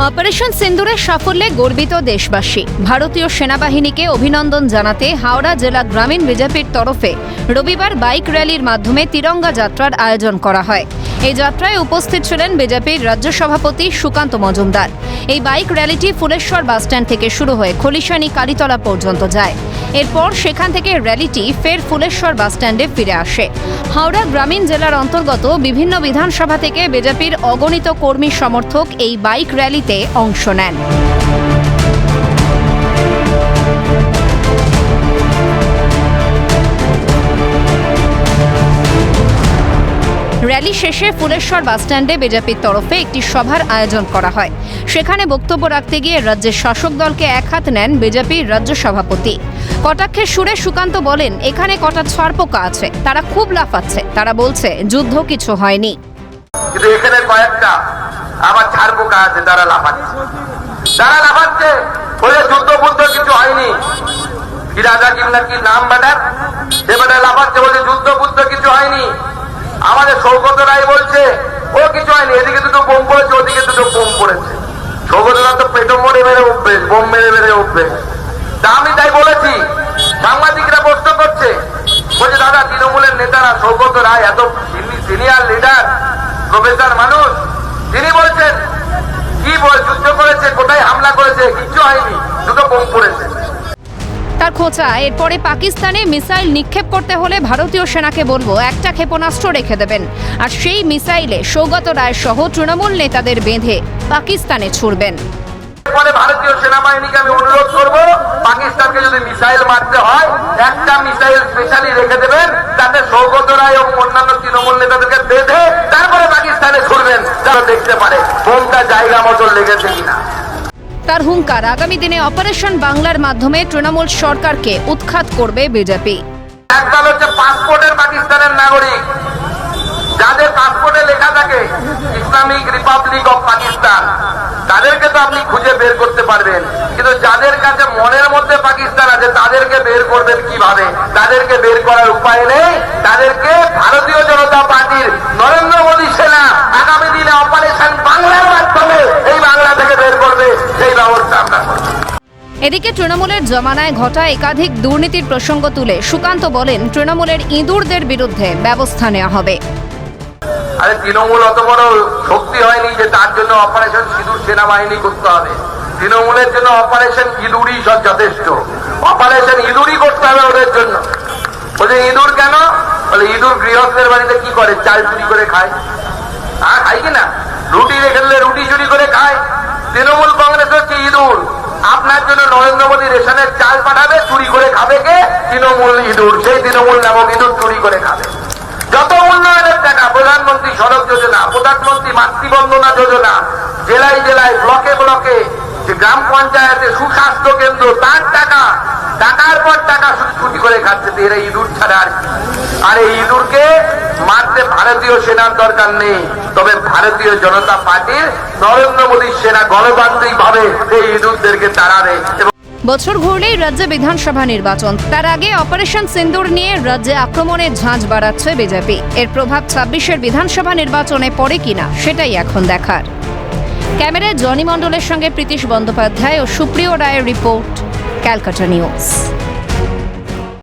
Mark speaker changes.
Speaker 1: Operation সিন্দুরের সাফল্যে গর্বিত দেশবাসী। ভারতীয় সেনাবাহিনীকে অভিনন্দন জানাতে হাওড়া জেলা গ্রামীণ বিজেপির তরফে রবিবার বাইক র্যালির মাধ্যমে তিরঙ্গা যাত্রার আয়োজন করা হয়। এই যাত্রায় উপস্থিত ছিলেন বিজেপির রাজ্য সভাপতি সুকান্ত মজুমদার। এই বাইক র্যালিটি ফুলেশ্বর বাসস্ট্যান্ড থেকে শুরু হয়ে খলিশানি কালীতলা পর্যন্ত যায়। এরপর সেখান থেকে র্যালিটি ফের ফুলেশ্বর বাসস্ট্যান্ডে ফিরে আসে। হাওড়া গ্রামীণ জেলার অন্তর্গত বিভিন্ন বিধানসভা থেকে বিজেপির অগণিত কর্মী সমর্থক এই বাইক র্যালিতে অংশ নেন। র্যালি শেষে ফুলেশ্বর বাসস্ট্যান্ডে বিজেপির তরফে একটি সভার আয়োজন করা হয়। সেখানে বক্তব্য রাখতে গিয়ে রাজ্যের শাসক দলকে একহাত নেন বিজেপির রাজ্য সভাপতি। কটাক্ষের সুরে সুকান্ত বলেন, এখানে কটা ছারপোকা আছে, তারা খুব লাফাচ্ছে, তারা বলছে যুদ্ধ কিছু হয়নি,
Speaker 2: কিন্তু এখানে কয়েকটা আবার ছারপোকা আছে, তারা লাফাচ্ছে বলে যুদ্ধ বুদ্ধ কিছু হয়নি। কি রাজা কিংবা কি নাম ব্যাটার, সে ব্যাটার লাফাচ্ছে বলে যুদ্ধ বুদ্ধ কিছু হয়নি। আমাদের সৌগত রায় বলছে ও কিছু হয়নি, এদিকে দুটো বোম পড়েছে, ওদিকে দুটো বোম পড়েছে। সৌগত রায় তো পেটো মরে মেরে উঠবে, বোম মেরে মেরে উঠবে। তা আমি তাই বলেছি, সাংবাদিকরা প্রশ্ন করছে, বলছে দাদা তৃণমূলের নেতারা, সৌগত রায় এত সিনিয়র লিডার, প্রফেসর মানুষ, তিনি বলছেন কি যুদ্ধ করেছে, কোথায় হামলা করেছে, কিচ্ছু হয়নি, দুটো বোম পড়েছে।
Speaker 1: তার খোঁচা, এরপরে পাকিস্তানে মিসাইল নিক্ষেপ করতে হলে ভারতীয় সেনাকে বলবো একটা ক্ষেপণাস্ত্র রেখে দেবেন, আর সেই মিসাইলে সৌগত রায় সহ তৃণমূল নেতাদের বেঁধে পাকিস্তানে ছুড়বেন।
Speaker 2: পরে ভারতীয় সেনাবাহিনীকে আমি অনুরোধ করব, পাকিস্তানকে যদি মিসাইল মারতে হয় একটা মিসাইল স্পেশালি রেখে দেবেন, তাতে সৌগত রায় এবং অন্যান্য তৃণমূল নেতাদেরকে বেঁধে তারপরে পাকিস্তানে ছুড়বেন, যারা দেখতে পারে বোমটা জায়গা মতো লেগেছে কিনা।
Speaker 1: তার হুঙ্কার, আগামী দিনে অপারেশন বাংলার মাধ্যমে তৃণমূল সরকারকে উৎখাত করবে বিজেপি।
Speaker 2: একদল হচ্ছে পাসপোর্টের পাকিস্তানের নাগরিক, যাদের পাসপোর্টে লেখা থাকে ইসলামিক রিপাবলিক অফ পাকিস্তান, তাদেরকে তো আপনি খুঁজে বের করতে পারবেন, কিন্তু যাদের কাছে মনের মধ্যে পাকিস্তান আছে তাদেরকে বের করবেন কিভাবে? তাদেরকে বের করার উপায় নেই। তাদেরকে ভারতীয় জনতা পার্টির নরেন্দ্র মোদী সেনা আগামী দিনে অপারেশন বাংলার মাধ্যমে এই বাংলা থেকে বের করবে, সেই ব্যবস্থা আমরা করব।
Speaker 1: এদিকে তৃণমূলের জমানায় ঘটা একাধিক দুর্নীতির প্রসঙ্গ তুলে সুকান্ত বলেন, তৃণমূলের ইঁদুরদের বিরুদ্ধে ব্যবস্থা নেওয়া হবে।
Speaker 2: আরে তৃণমূল অত বড় শক্তি হয়নি যে তার জন্য অপারেশন সিঁদুর সেনাবাহিনী করতে হবে। তৃণমূলের জন্য অপারেশন ইঁদুরই সব যথেষ্ট। অপারেশন ইঁদুরই করতে হবে ওদের জন্য। বলছে ইঁদুর কেন? বলে ইঁদুর গৃহস্থের বাড়িতে কি করে? চাল চুরি করে খায়। খাই কিনা? রুটি রেখে দিলে রুটি চুরি করে খায়। তৃণমূল কংগ্রেস হচ্ছে ইঁদুর। আপনার জন্য নরেন্দ্র মোদী রেশনের চাল পাঠাবে, চুরি করে খাবে কে? তৃণমূল ইঁদুর। সেই তৃণমূল নামক ইঁদুর চুরি করে খাবে। যত উন্নয়নের টাকা, প্রধানমন্ত্রী সড়ক যোজনা, প্রধানমন্ত্রী মাতৃবন্দনা যোজনা, জেলায় জেলায় ব্লকে ব্লকে, যে গ্রাম পঞ্চায়েতে সুস্বাস্থ্য কেন্দ্র, তার টাকা, টাকার পর টাকা শুধু চুরি করে খাচ্ছে। এরা ইঁদুর ছাড়া আর এই ইঁদুরকে মারতে ভারতীয় সেনার দরকার নেই, তবে ভারতীয় জনতা পার্টির নরেন্দ্র মোদীর সেনা গণতান্ত্রিক ভাবে এই ইঁদুরদেরকে তাড়াবে।
Speaker 1: বছর ঘুরলেই রাজ্যে বিধানসভা নির্বাচন, তার আগে অপারেশন সিন্দুর নিয়ে রাজ্যে আক্রমণের ঝাঁঝ বাড়াচ্ছে বিজেপি। এর প্রভাব 26-এর বিধানসভা নির্বাচনে পড়ে কিনা সেটাই এখন দেখার। ক্যামেরায় জনি মণ্ডলের সঙ্গে প্রীতিশ বন্দ্যোপাধ্যায় ও সুপ্রিয় রায়ের রিপোর্ট, ক্যালকাটা নিউজ।